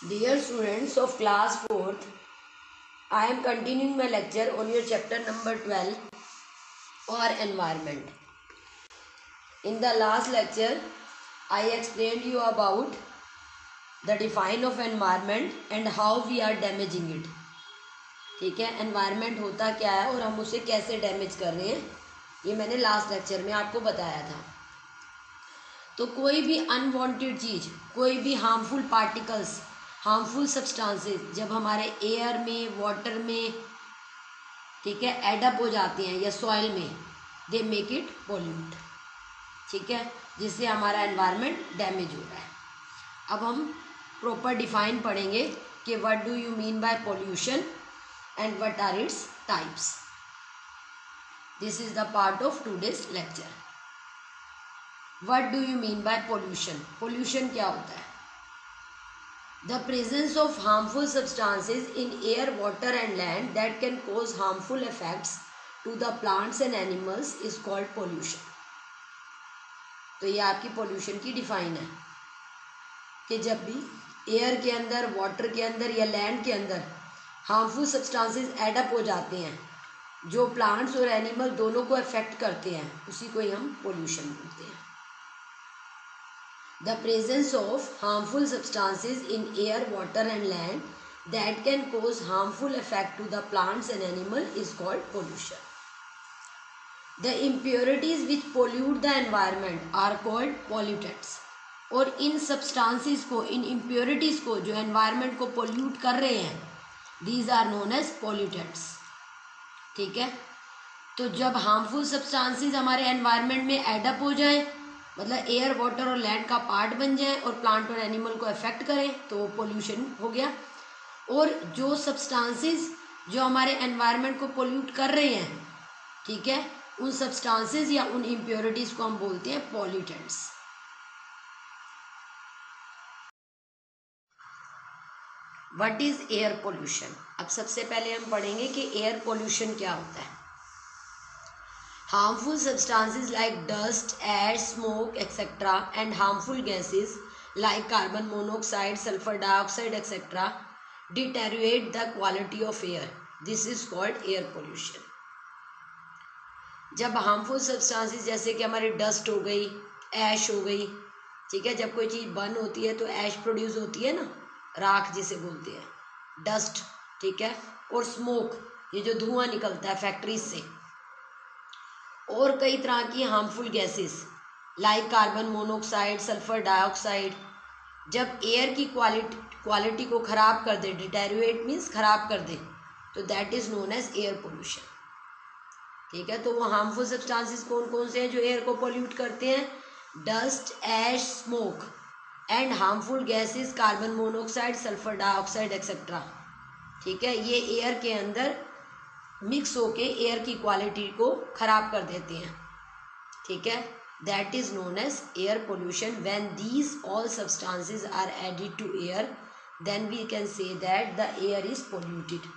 Dear students of class 4th, I am continuing my lecture on your chapter number 12 or environment. In the last lecture, I explained you about the define of environment and how we are damaging it. ठीक है, environment होता क्या है और हम उसे कैसे damage कर रहे हैं, ये मैंने लास्ट लेक्चर में आपको बताया था. तो कोई भी अनवांटेड चीज़, कोई भी हार्मफुल पार्टिकल्स, हार्मफुल सब्सटेंसेस जब हमारे एयर में, वाटर में, ठीक है, एडअप हो जाते हैं या सॉइल में, दे मेक इट पोल्यूट. ठीक है, जिससे हमारा एनवायरनमेंट डैमेज हो रहा है. अब हम प्रॉपर डिफाइन पढ़ेंगे कि what do you mean by pollution and what are its types. This is the part of today's lecture. What do you mean by pollution. Pollution क्या होता है? The presence of harmful substances in air, water and land that can cause harmful effects to the plants and animals is called pollution. तो ये आपकी pollution की define है कि जब भी air के अंदर, water के अंदर या land के अंदर harmful substances add up हो जाते हैं जो plants और animal दोनों को affect करते हैं, उसी को ही हम pollution बोलते हैं. The presence of harmful substances in air, water and land that can cause harmful effect to the plants and animal is called pollution. The impurities which pollute the environment are called pollutants. और इन substances को, इन impurities को जो environment को pollute कर रहे हैं, these are known as pollutants. ठीक है, तो जब harmful substances हमारे environment में add up हो जाए, मतलब एयर, वाटर और लैंड का पार्ट बन जाए और प्लांट और एनिमल को अफेक्ट करें, तो पोल्यूशन हो गया. और जो सब्सटेंसेस जो हमारे एनवायरनमेंट को पोल्यूट कर रहे हैं, ठीक है, उन सब्सटेंसेस या उन इम्प्योरिटीज को हम बोलते हैं pollutants. What is air pollution. अब सबसे पहले हम पढ़ेंगे कि एयर पोल्यूशन क्या होता है. Harmful substances like dust, ash, smoke, etc. and harmful gases like carbon monoxide, sulfur dioxide, etc. deteriorate the quality of air. This is called air pollution. जब harmful substances जैसे कि हमारी dust हो गई, ash हो गई, ठीक है, जब कोई चीज़ बर्न होती है तो ash प्रोड्यूस होती है ना, राख जिसे बोलते हैं, dust, ठीक है, और smoke, ये जो धुआं निकलता है फैक्ट्रीज से, और कई तरह की harmful gases like carbon monoxide, sulphur dioxide, जब एयर की क्वालिटी को ख़राब कर दे, डिटेरियोरेट मीन्स ख़राब कर दे, तो that is known as air pollution. ठीक है, तो वो हार्मफुल सब्सटेंसेस कौन कौन से हैं जो एयर को पोल्यूट करते हैं? Dust, ash, smoke and harmful gases carbon monoxide, sulphur dioxide etcetera. ठीक है, ये एयर के अंदर मिक्स होके एयर की क्वालिटी को ख़राब कर देते हैं. ठीक है, that is known as air pollution. When these all substances are added to air, then we can say that the air is polluted.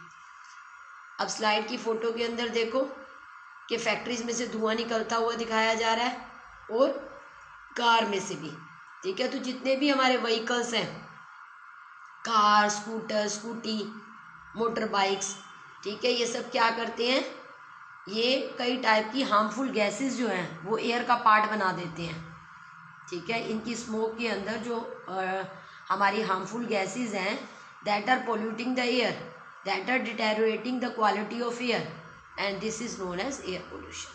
अब स्लाइड की फ़ोटो के अंदर देखो कि फैक्ट्रीज में से धुआं निकलता हुआ दिखाया जा रहा है और कार में से भी. ठीक है, तो जितने भी हमारे व्हीकल्स हैं, car, scooter, scooty, motor bikes, ठीक है, ये सब क्या करते हैं, ये कई टाइप की हार्मफुल गैसेस जो हैं वो एयर का पार्ट बना देते हैं. ठीक है, इनकी स्मोक के अंदर जो हमारी हार्मफुल गैसेस हैं, that are polluting the air, that are deteriorating the quality of air, and this is known as air pollution.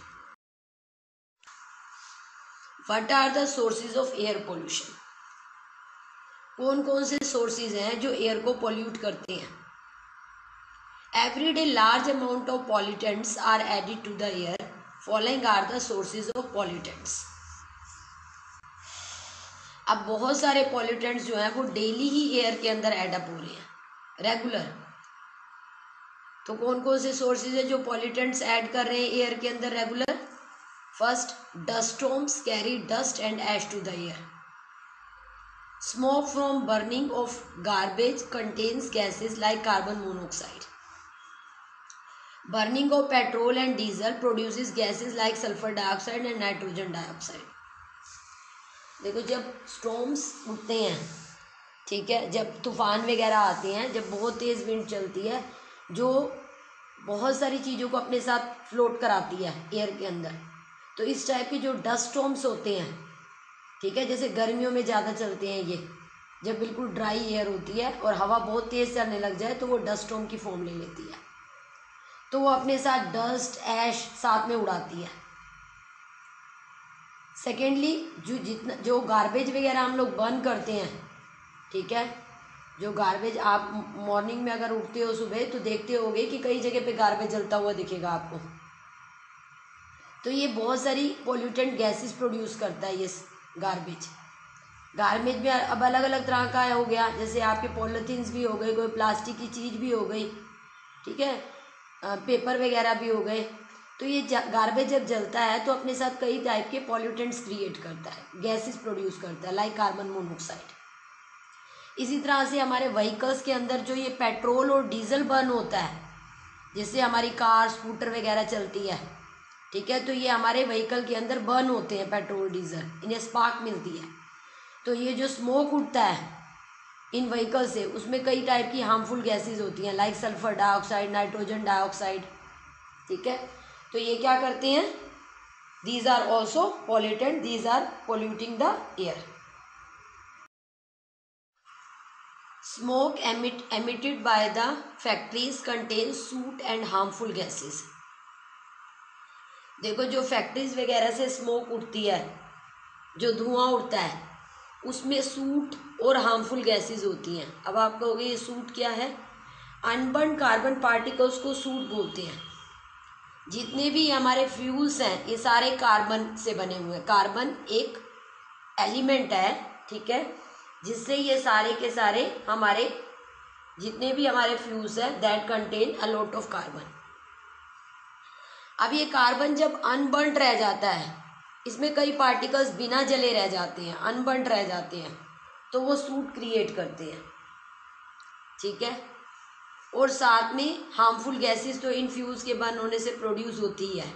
What are the sources of air pollution. कौन कौन से सोर्सेज हैं जो एयर को पोल्यूट करते हैं? Every day large amount of pollutants are added to the air. Following are the sources of pollutants. अब बहुत सारे pollutants जो हैं वो डेली ही एयर के अंदर एडअप हो रहे हैं, रेगुलर. तो कौन कौन से सोर्सेज है जो pollutants ऐड कर रहे हैं एयर के अंदर regular? First, dust storms carry dust and ash to the air. Smoke from burning of garbage contains gases like carbon monoxide. Burning of petrol and diesel produces gases like sulfur dioxide and nitrogen dioxide. देखो, जब storms उठते हैं ठीक है, जब तूफान वगैरह आते हैं, जब बहुत तेज़ विंड चलती है जो बहुत सारी चीज़ों को अपने साथ फ्लोट कराती है एयर के अंदर, तो इस टाइप के जो डस्ट स्टॉर्म्स होते हैं, ठीक है, जैसे गर्मियों में ज़्यादा चलते हैं ये, जब बिल्कुल ड्राई एयर होती है और हवा बहुत तेज़ चलने लग जाए तो वो डस्ट स्टॉर्म की फॉर्म ले लेती है, तो वो अपने साथ डस्ट ऐश साथ में उड़ाती है। सेकेंडली, जो गार्बेज वगैरह हम लोग बर्न करते हैं, ठीक है, जो गार्बेज आप मॉर्निंग में अगर उठते हो सुबह तो देखते होगे कि कई जगह पे गार्बेज जलता हुआ दिखेगा आपको, तो ये बहुत सारी पोल्यूटेंट गैसेस प्रोड्यूस करता है ये गार्बेज में अब अलग अलग तरह का हो गया, जैसे आपके पॉलीथीन्स भी हो गए, कोई प्लास्टिक की चीज़ भी हो गई, ठीक है, पेपर वगैरह भी हो गए, तो ये गार्बेज जब जलता है तो अपने साथ कई टाइप के पॉल्यूटेंट्स क्रिएट करता है, गैसेस प्रोड्यूस करता है, लाइक कार्बन मोनोऑक्साइड। इसी तरह से हमारे व्हीकल्स के अंदर जो ये पेट्रोल और डीजल बर्न होता है, जिससे हमारी कार स्कूटर वगैरह चलती है, ठीक है, तो ये हमारे व्हीकल के अंदर बर्न होते हैं पेट्रोल डीजल, इन्हें स्पार्क मिलती है, तो ये जो स्मोक उठता है इन व्हीकल से, उसमें कई टाइप की हार्मफुल गैसेस होती हैं, like sulphur dioxide, nitrogen dioxide, ठीक है, तो ये क्या करते हैं, these are also pollutant, these are polluting the air. Smoke emitted by the factories contain soot and harmful gases। देखो, जो फैक्ट्रीज वगैरह से स्मोक उठती है, जो धुआं उठता है, उसमें सूट और हार्मफुल गैसेस होती हैं। अब आप कहोगे ये सूट क्या है? अनबर्न कार्बन पार्टिकल्स को सूट बोलते हैं। जितने भी हमारे फ्यूल्स हैं ये सारे कार्बन से बने हुए हैं। कार्बन एक एलिमेंट है, ठीक है, जिससे ये सारे के सारे हमारे जितने भी हमारे फ्यूल्स हैं that contain a lot of carbon. अब ये कार्बन जब अनबर्न रह जाता है, इसमें कई पार्टिकल्स बिना जले रह जाते हैं, अनबर्न रह जाते हैं, तो वो सूट क्रिएट करते हैं, ठीक है, और साथ में हार्मफुल गैसेस तो इन फ्यूल्स के बर्न होने से प्रोड्यूस होती ही है।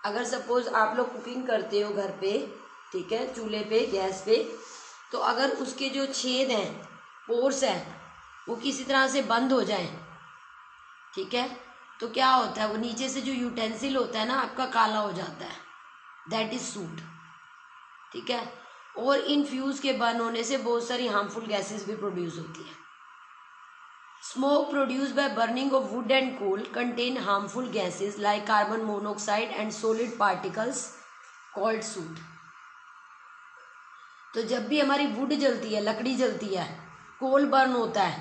अगर सपोज आप लोग कुकिंग करते हो घर पे, ठीक है, चूल्हे पे, गैस पे, तो अगर उसके जो छेद हैं, पोर्स हैं, वो किसी तरह से बंद हो जाएं, ठीक है, तो क्या होता है, वो नीचे से जो यूटेंसिल होता है ना आपका काला हो जाता है, दैट इज सूट, ठीक है, और इन फ्यूज के बर्न होने से बहुत सारी हार्मफुल गैसेस भी प्रोड्यूस होती है। Smoke produced by burning of wood and coal contain harmful gases like carbon monoxide and solid particles called soot. तो जब भी हमारी वुड जलती है, लकड़ी जलती है, कोल बर्न होता है,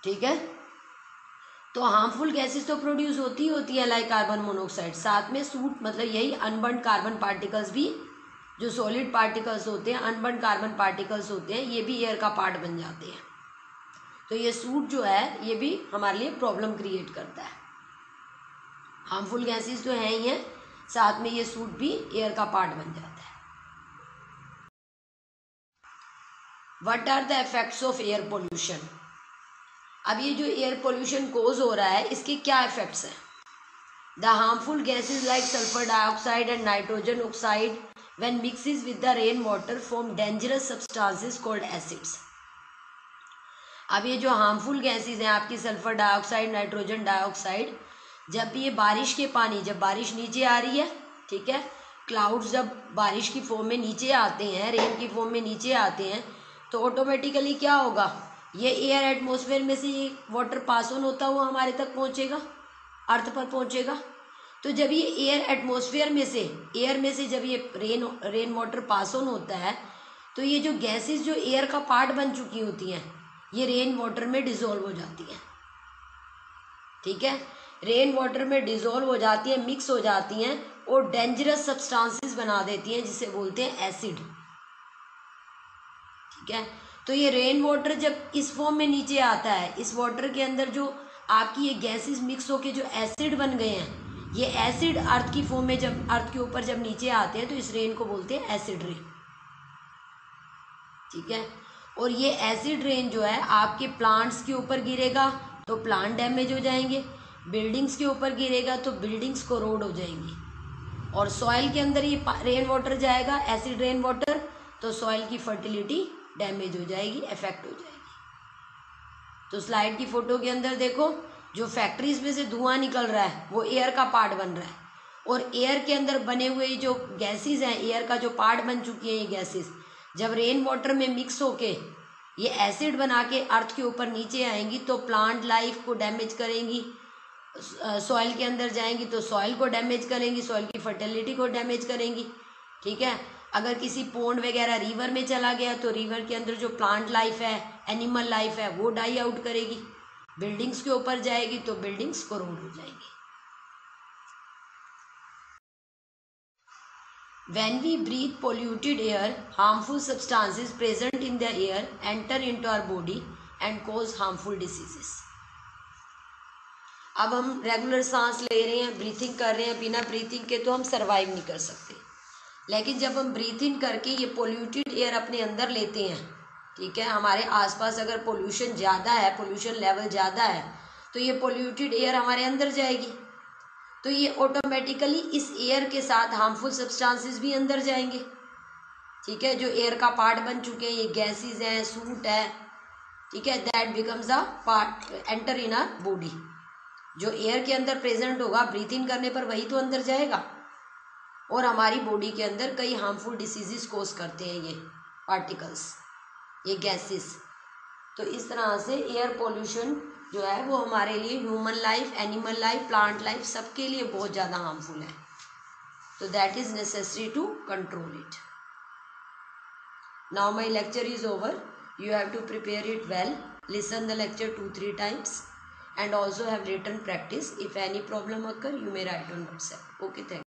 ठीक है, तो हार्मफुल गैसेस तो प्रोड्यूस होती है लाइक कार्बन मोनोऑक्साइड, साथ में सूट मतलब यही अनबर्न कार्बन पार्टिकल्स भी, जो सॉलिड पार्टिकल्स होते हैं, अनबर्न कार्बन पार्टिकल्स होते हैं, ये भी एयर का पार्ट बन जाते हैं। तो ये सूट जो है ये भी हमारे लिए प्रॉब्लम क्रिएट करता है। हार्मफुल गैसेस तो हैं ही हैं, साथ में ये सूट भी एयर का पार्ट बन जाता है। What are the effects of air pollution? अब ये जो एयर पोल्यूशन कोज हो रहा है, इसके क्या इफेक्ट्स हैं? The harmful gases like sulphur dioxide and nitrogen oxide when mixes with the rain water form dangerous substances called acids. अब ये जो हार्मफुल गैसेज हैं आपकी सल्फर डाइऑक्साइड, नाइट्रोजन डाइऑक्साइड, जब ये बारिश के पानी, जब बारिश नीचे आ रही है, ठीक है, क्लाउड्स जब बारिश की फॉर्म में नीचे आते हैं, रेन की फॉर्म में नीचे आते हैं, तो ऑटोमेटिकली क्या होगा, ये एयर एटमॉस्फेयर में से ये वाटर पास ऑन होता हुआ हमारे तक पहुंचेगा, अर्थ पर पहुंचेगा। तो जब ये एयर एटमॉस्फेयर में से, एयर में से जब ये रेन वाटर पास ऑन होता है, तो ये जो गैसेस जो एयर का पार्ट बन चुकी होती हैं, ये रेन वाटर में डिसॉल्व हो जाती हैं, ठीक है, रेन वाटर में डिसॉल्व हो जाती हैं, मिक्स हो जाती हैं और डेंजरस सब्सटेंसेस बना देती हैं, जिसे बोलते हैं एसिड, ठीक है। तो ये रेन वाटर जब इस फॉर्म में नीचे आता है, इस वाटर के अंदर जो आपकी ये गैसेस मिक्स होके जो एसिड बन गए हैं, ये एसिड अर्थ की फॉर्म में जब अर्थ के ऊपर जब नीचे आते हैं, तो इस रेन को बोलते हैं एसिड रेन, ठीक है। और ये एसिड रेन जो है आपके प्लांट्स के ऊपर गिरेगा तो प्लांट डैमेज हो जाएंगे, बिल्डिंग्स के ऊपर गिरेगा तो बिल्डिंग्स कोरोड हो जाएंगी, और सॉइल के अंदर ये रेन वाटर जाएगा, एसिड रेन वाटर, तो सॉइल की फर्टिलिटी डैमेज हो जाएगी, अफेक्ट हो जाएगी। तो स्लाइड की फोटो के अंदर देखो, जो फैक्ट्रीज में से धुआं निकल रहा है वो एयर का पार्ट बन रहा है, और एयर के अंदर बने हुए जो गैसेस हैं, एयर का जो पार्ट बन चुकी है ये गैसेस, जब रेन वाटर में मिक्स होके ये एसिड बना के अर्थ के ऊपर नीचे आएंगी तो प्लांट लाइफ को डैमेज करेंगी, सॉइल के अंदर जाएंगी तो सॉइल को डैमेज करेंगी, सॉइल की फर्टिलिटी को डैमेज करेंगी। ठीक है, अगर किसी पोंड वगैरह रिवर में चला गया तो रिवर के अंदर जो प्लांट लाइफ है, एनिमल लाइफ है, वो डाई आउट करेगी। बिल्डिंग्स के ऊपर जाएगी तो बिल्डिंग्स कोरोड हो जाएंगी। When we breathe polluted air, harmful substances present in the air enter into our body and cause harmful diseases. अब हम रेगुलर सांस ले रहे हैं, ब्रीथिंग कर रहे हैं, बिना ब्रीथिंग के तो हम सरवाइव नहीं कर सकते, लेकिन जब हम ब्रीथिंग करके ये पोल्यूटेड एयर अपने अंदर लेते हैं, ठीक है, हमारे आसपास अगर पोल्यूशन ज़्यादा है, पोल्यूशन लेवल ज़्यादा है, तो ये पोल्यूटेड एयर हमारे अंदर जाएगी, तो ये ऑटोमेटिकली इस एयर के साथ हार्मफुल सब्सटेंसेस भी अंदर जाएंगे। ठीक है, जो एयर का पार्ट बन चुके हैं, ये गैसेस हैं, सूट है, ठीक है, that becomes a part enter in our body. जो एयर के अंदर प्रेजेंट होगा, ब्रीथिंग करने पर वही तो अंदर जाएगा, और हमारी बॉडी के अंदर कई हार्मफुल डिसीजेस कोज करते हैं ये पार्टिकल्स, ये गैसेस। तो इस तरह से एयर पोल्यूशन जो है वो हमारे लिए, human life, animal life, plant life, सबके लिए बहुत ज़्यादा हार्मफुल है। तो that is necessary to control it. Now my lecture is over, you have to prepare it well, listen the lecture 2-3 times and also have written practice. If any problem occur, you may write on WhatsApp. Okay, thank you.